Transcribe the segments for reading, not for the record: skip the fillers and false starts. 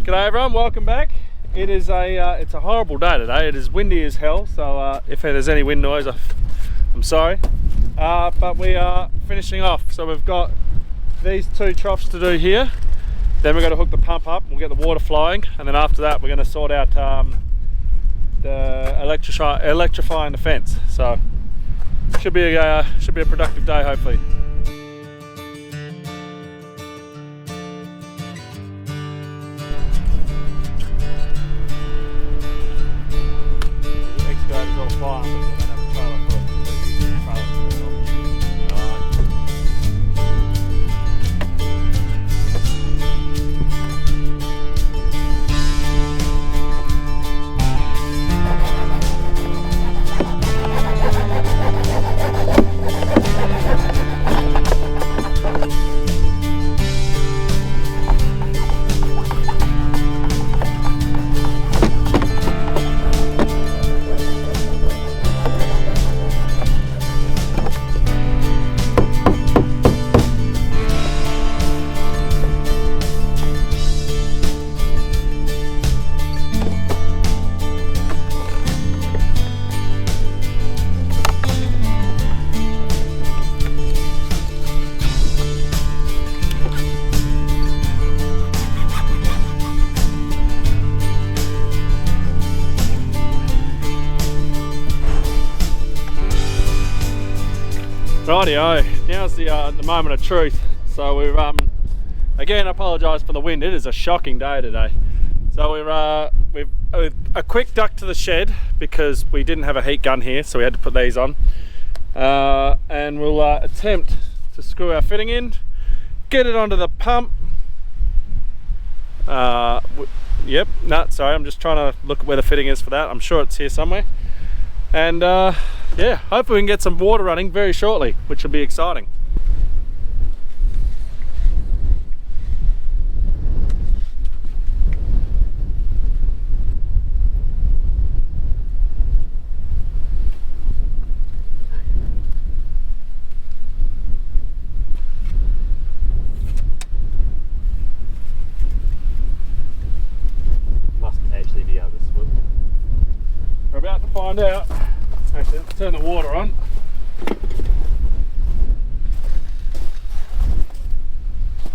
G'day everyone, welcome back. It is it's a horrible day today. It is windy as hell, so if there's any wind noise, I'm sorry. But we are finishing off. So we've got these two troughs to do here. Then we're going to hook the pump up, we'll get the water flowing, and then after that we're going to sort out the electrifying the fence. So should be a productive day, hopefully. Rightio, now's the moment of truth. So we've again, I apologise for the wind. It is a shocking day today. So we've a quick duck to the shed because we didn't have a heat gun here, so we had to put these on. And we'll attempt to screw our fitting in, get it onto the pump. Yep, no, sorry, I'm just trying to look at where the fitting is for that. I'm sure it's here somewhere. And yeah, hopefully we can get some water running very shortly, which will be exciting. Must actually be able to swim. We're about to find out. Actually, let's turn the water on.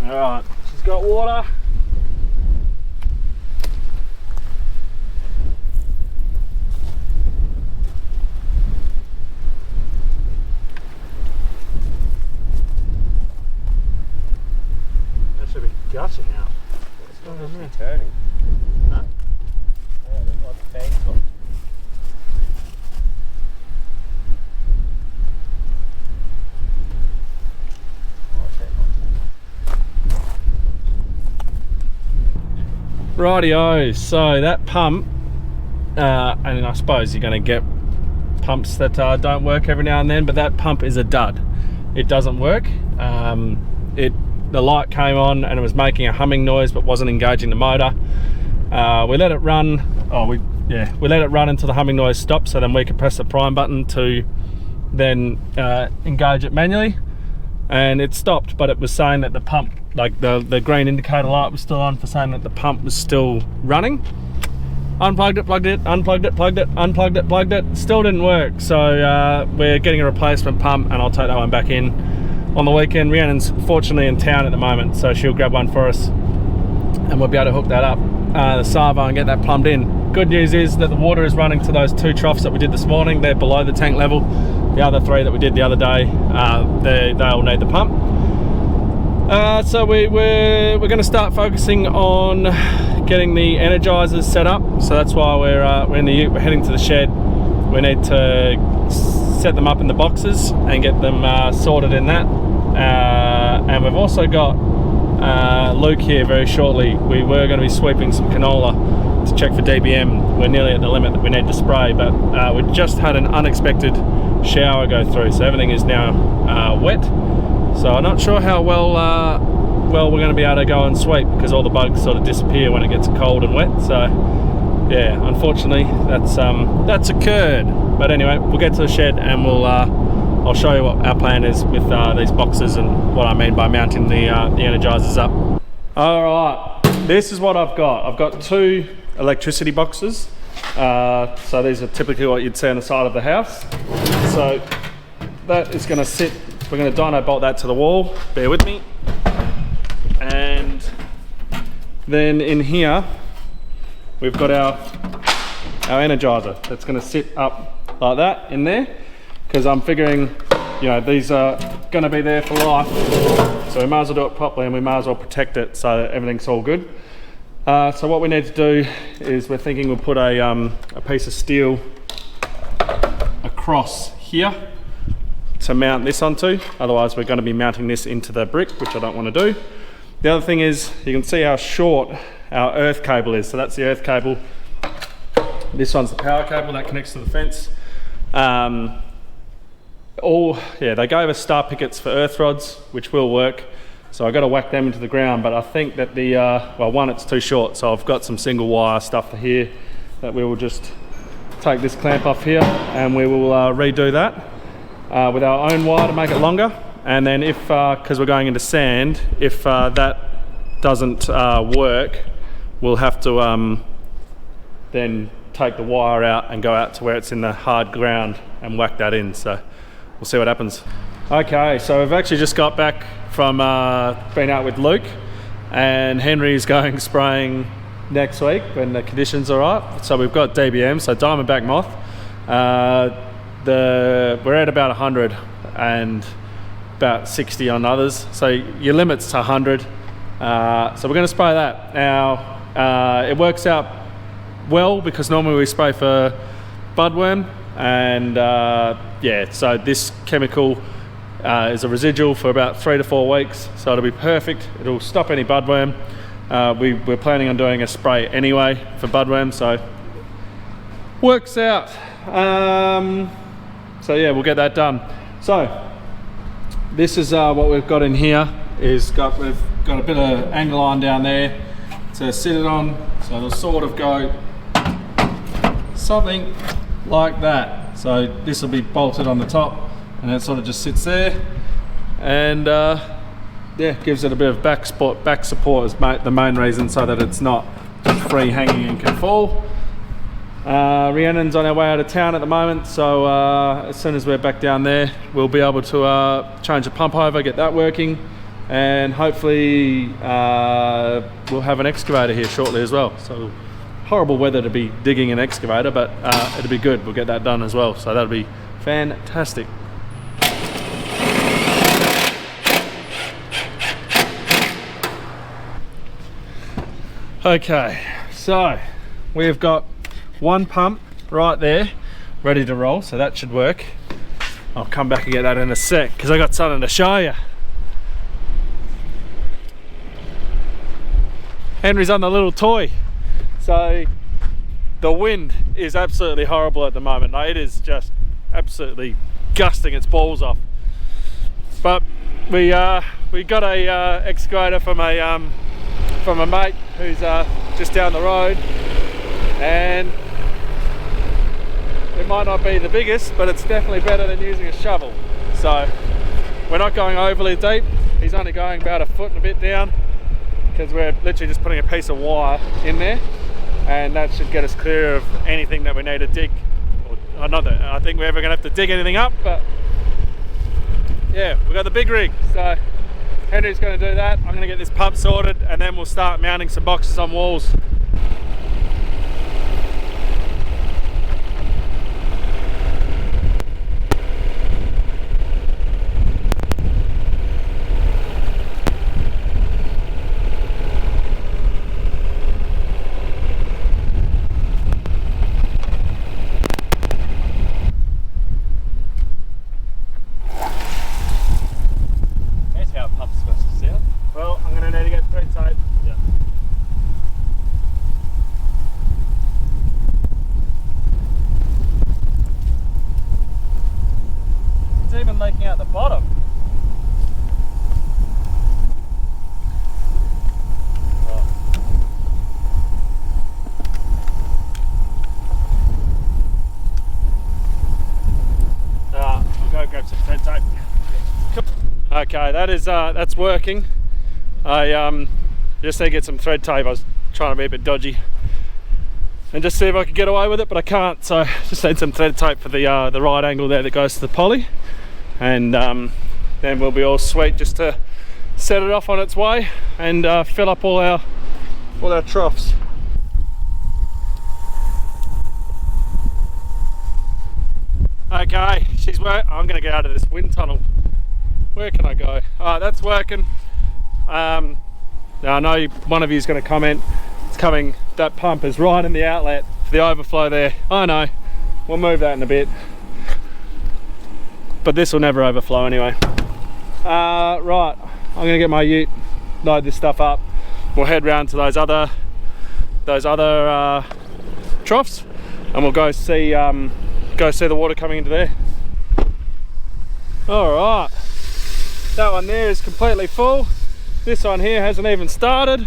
Alright, she's got water. That should be gushing out. It's not actually turning. Huh? Yeah, there's lots of bangs on. Rightio, so that pump, and I suppose you're going to get pumps that don't work every now and then, but that pump is a dud. It doesn't work. The light came on and it was making a humming noise but wasn't engaging the motor. We let it run. We let it run until the humming noise stopped, so then we could press the prime button to then engage it manually, and it stopped, but it was saying that the pump, like the green indicator light was still on for saying that the pump was still running. Unplugged it, plugged it, unplugged it, plugged it, unplugged it, plugged it, still didn't work. So we're getting a replacement pump, and I'll take that one back in on the weekend. Rhiannon's fortunately in town at the moment, so she'll grab one for us and we'll be able to hook that up, the Savo, and get that plumbed in. Good news is that the water is running to those two troughs that we did this morning. They're below the tank level. The other three that we did the other day, they all need the pump. So we're going to start focusing on getting the energizers set up. So that's why we're in the ute. We're heading to the shed. We need to set them up in the boxes and get them sorted in that. And we've also got Luke here very shortly. We were going to be sweeping some canola to check for DBM. We're nearly at the limit that we need to spray, but we just had an unexpected shower go through, so everything is now wet. So I'm not sure how well we're going to be able to go and sweep, because all the bugs sort of disappear when it gets cold and wet. So yeah, unfortunately that's occurred. But anyway, we'll get to the shed and I'll show you what our plan is with these boxes and what I mean by mounting the energizers up. All right. this is what I've got. I've got 2 electricity boxes. So these are typically what you'd see on the side of the house. So that is going to sit, we're going to dyno bolt that to the wall, bear with me. And then in here, we've got our energizer that's going to sit up like that in there, because I'm figuring, you know, these are going to be there for life, so we might as well do it properly and we might as well protect it so everything's all good. So what we need to do is we're thinking we'll put a piece of steel across here to mount this onto, otherwise we're going to be mounting this into the brick, which I don't want to do. The other thing is, you can see how short our earth cable is. So that's the earth cable. This one's the power cable that connects to the fence. They gave us star pickets for earth rods, which will work. So I got to whack them into the ground, but I think that the, one, it's too short. So I've got some single wire stuff here that we will just take this clamp off here and we will redo that with our own wire to make it longer. And then if, because we're going into sand, if that doesn't work, we'll have to then take the wire out and go out to where it's in the hard ground and whack that in. So we'll see what happens. Okay, so we've actually just got back from being out with Luke, and Henry's going spraying next week when the conditions are right. So we've got DBM, so diamondback moth. We're at about 100 and about 60 on others, so your limit's to 100. So we're going to spray that. Now it works out well because normally we spray for budworm, and so this chemical is a residual for about 3 to 4 weeks, so it'll be perfect. It'll stop any budworm. We're planning on doing a spray anyway for budworm, so works out. So yeah, we'll get that done. So this is what we've got in here. We've got a bit of angle iron down there to sit it on, so it'll sort of go something like that. So this will be bolted on the top, and it sort of just sits there, and gives it a bit of back support is the main reason, so that it's not just free hanging and can fall. Rhiannon's on our way out of town at the moment, so as soon as we're back down there, we'll be able to change the pump over, get that working, and hopefully we'll have an excavator here shortly as well. So horrible weather to be digging an excavator, but it'll be good. We'll get that done as well, so that'll be fantastic. Okay, so we've got one pump right there ready to roll, so that should work. I'll come back and get that in a sec because I got something to show you. Henry's on the little toy. So the wind is absolutely horrible at the moment. It is just absolutely gusting its balls off. But we got a excavator from a mate who's just down the road, and it might not be the biggest, but it's definitely better than using a shovel. So we're not going overly deep. He's only going about a foot and a bit down, because we're literally just putting a piece of wire in there, and that should get us clear of anything that we need to dig. Or not that I think we're ever going to have to dig anything up, but yeah, we've got the big rig. So Henry's going to do that. I'm going to get this pump sorted, and then we'll start mounting some boxes on walls. Leaking out the bottom. I'll go grab some thread tape. Okay, that's working. I Just need to get some thread tape. I was trying to be a bit dodgy and just see if I could get away with it, but I can't. So just need some thread tape for the right angle there that goes to the poly, and then we'll be all sweet just to set it off on its way and fill up all our troughs. Okay, I'm gonna get out of this wind tunnel. Where can I go? Oh, that's working. Now I know one of you is going to comment, it's coming, that pump is right in the outlet for the overflow there. I know, we'll move that in a bit, but this will never overflow anyway. Right, I'm going to get my ute, load this stuff up. We'll head round to those other troughs, and we'll go see the water coming into there. All right, that one there is completely full. This one here hasn't even started.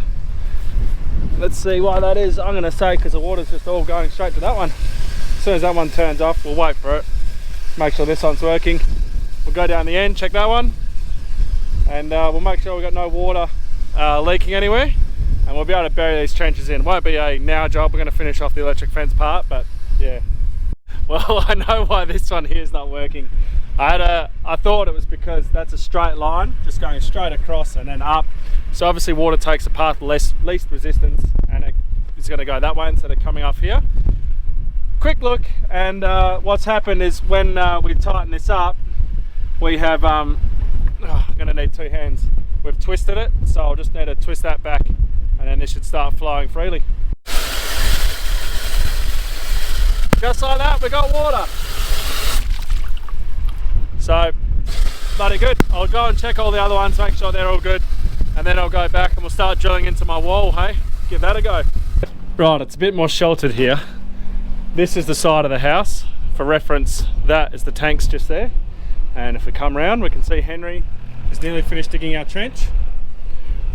Let's see why that is. I'm going to say because the water's just all going straight to that one. As soon as that one turns off, we'll wait for it. Make sure this one's working. We'll go down the end, check that one, and we'll make sure we've got no water leaking anywhere, and we'll be able to bury these trenches in. Won't be a now job. We're going to finish off the electric fence part, but yeah. Well, I know why this one here is not working. I thought it was because that's a straight line, just going straight across and then up. So obviously water takes the path least resistance, and it's going to go that way instead of coming off here. Quick look, and what's happened is when we tighten this up, we have, I'm going to need 2 hands. We've twisted it, so I'll just need to twist that back, and then this should start flowing freely. Just like that, we got water. So, bloody good. I'll go and check all the other ones, make sure they're all good, and then I'll go back and we'll start drilling into my wall, hey? Give that a go. Right, it's a bit more sheltered here. This is the side of the house. For reference, that is the tanks just there. And if we come round, we can see Henry is nearly finished digging our trench.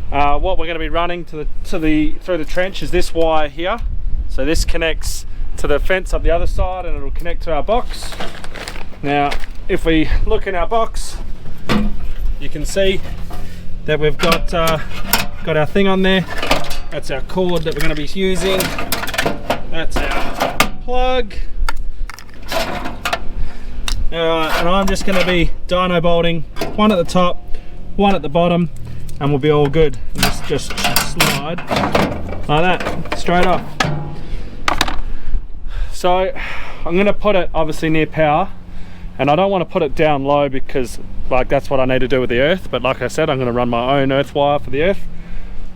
What we're going to be running through the trench is this wire here. So this connects to the fence up the other side, and it'll connect to our box. Now, if we look in our box, you can see that we've got our thing on there. That's our cord that we're going to be using. That's our plug. Alright, and I'm just going to be dyno bolting one at the top, one at the bottom, and we'll be all good. And this just slide like that, straight off. So I'm going to put it obviously near power, and I don't want to put it down low because like that's what I need to do with the earth, but like I said, I'm going to run my own earth wire for the earth.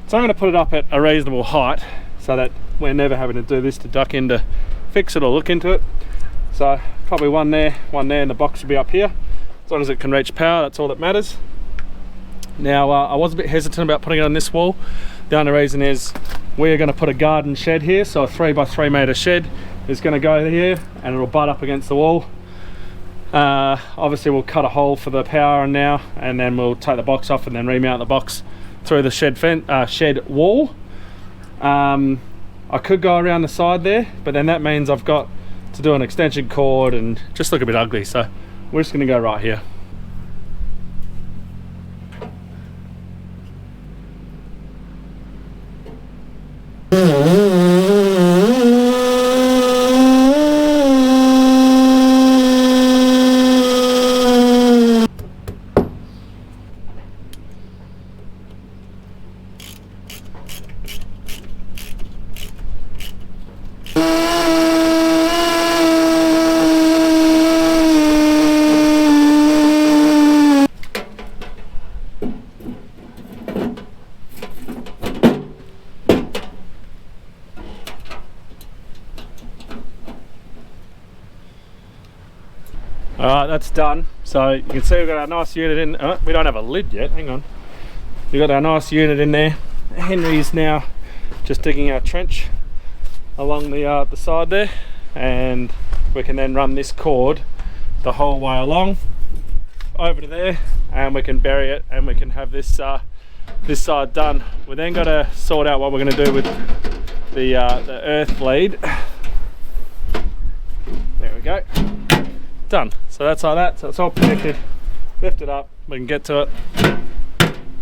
So I'm going to put it up at a reasonable height so that we're never having to do this to duck in to fix it or look into it. So probably one there, and the box should be up here. As long as it can reach power, that's all that matters. Now I was a bit hesitant about putting it on this wall. The only reason is we're going to put a garden shed here, so a 3 by 3 meter shed is going to go here and it'll butt up against the wall. Obviously we'll cut a hole for the power now, and then we'll take the box off and then remount the box through the shed wall. I could go around the side there, but then that means I've got to do an extension cord and just look a bit ugly, so we're just going to go right here. Alright, that's done. So you can see we've got our nice unit in. We don't have a lid yet, hang on. We've got our nice unit in there. Henry's now just digging our trench along the side there, and we can then run this cord the whole way along over to there, and we can bury it and we can have this this side done. We then got to sort out what we're going to do with the earth lead. There we go. Done. So that's like that. So it's all connected. Lift it up. We can get to it.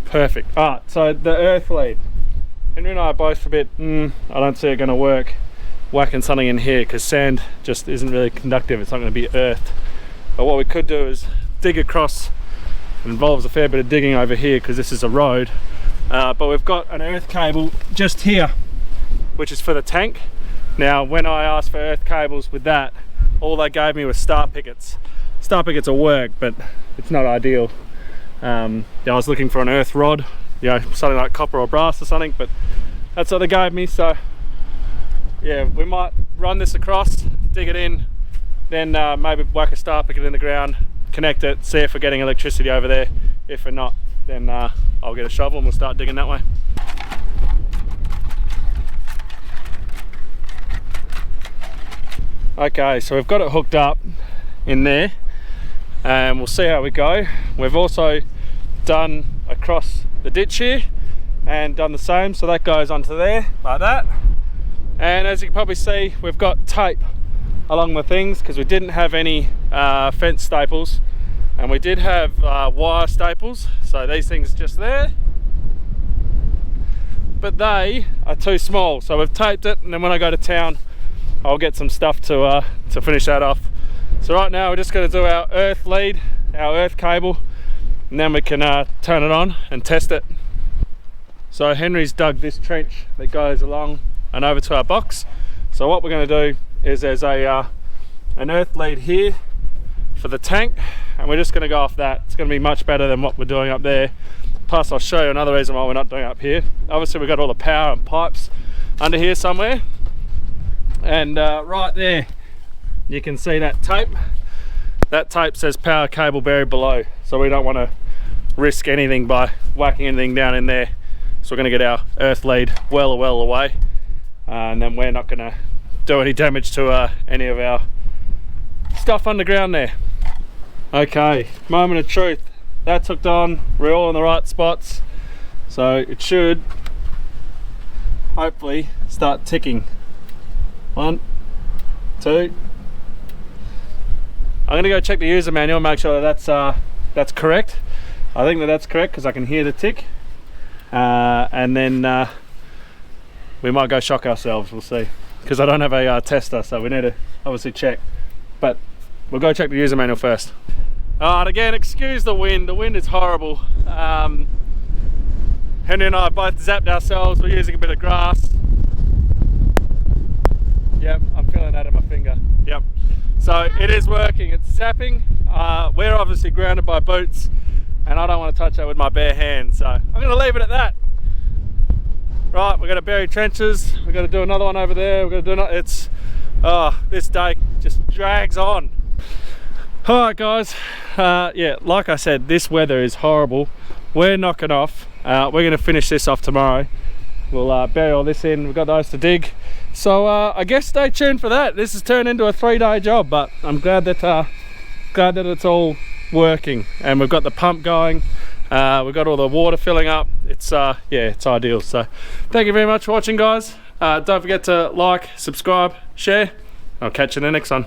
Perfect. Alright, so the earth lead. Henry and I are both a bit, I don't see it going to work whacking something in here because sand just isn't really conductive. It's not going to be earthed. But what we could do is dig across. It involves a fair bit of digging over here because this is a road. But we've got an earth cable just here, which is for the tank. Now, when I asked for earth cables with that, all they gave me was star pickets. Star pickets will work, but it's not ideal. Yeah, I was looking for an earth rod, you know, something like copper or brass or something, but that's what they gave me. So yeah, we might run this across, dig it in, then maybe whack a star picket in the ground, connect it, see if we're getting electricity over there. If we're not, then I'll get a shovel and we'll start digging that way. Okay, so we've got it hooked up in there and we'll see how we go. We've also done across the ditch here and done the same, so that goes onto there like that. And as you can probably see, we've got tape along the things because we didn't have any fence staples, and we did have wire staples, so these things just there, but they are too small, so we've taped it, and then when I go to town I'll get some stuff to finish that off. So right now we're just going to do our earth lead, our earth cable, and then we can turn it on and test it. So Henry's dug this trench that goes along and over to our box. So what we're going to do is there's an earth lead here for the tank, and we're just going to go off that. It's going to be much better than what we're doing up there. Plus I'll show you another reason why we're not doing it up here. Obviously we've got all the power and pipes under here somewhere, and right there you can see that tape. That tape says power cable buried below, so we don't want to risk anything by whacking anything down in there. So we're going to get our earth lead well away, and then we're not going to do any damage to any of our stuff underground there. Okay, moment of truth. That's hooked on, we're all in the right spots, so it should hopefully start ticking. 1, 2. I'm going to go check the user manual and make sure that that's correct. I think that's correct because I can hear the tick, and then we might go shock ourselves. We'll see, because I don't have a tester, so we need to obviously check, but we'll go check the user manual first. And again, excuse the wind is horrible. Henry and I both zapped ourselves. We're using a bit of grass. Yep, I'm feeling that in my finger. Yep, so it is working, it's zapping. We're obviously grounded by boots, and I don't want to touch that with my bare hands, so I'm going to leave it at that. Right, we're going to bury trenches, we're going to do another one over there, we're going to do this day just drags on. Alright guys, yeah, like I said, this weather is horrible. We're knocking off. We're going to finish this off tomorrow. We'll bury all this in, we've got those to dig. So I guess stay tuned for that. This has turned into a 3-day job, but I'm glad that it's all working, and we've got the pump going. We've got all the water filling up. It's yeah, it's ideal. So thank you very much for watching, guys. Don't forget to like, subscribe, share. I'll catch you in the next one.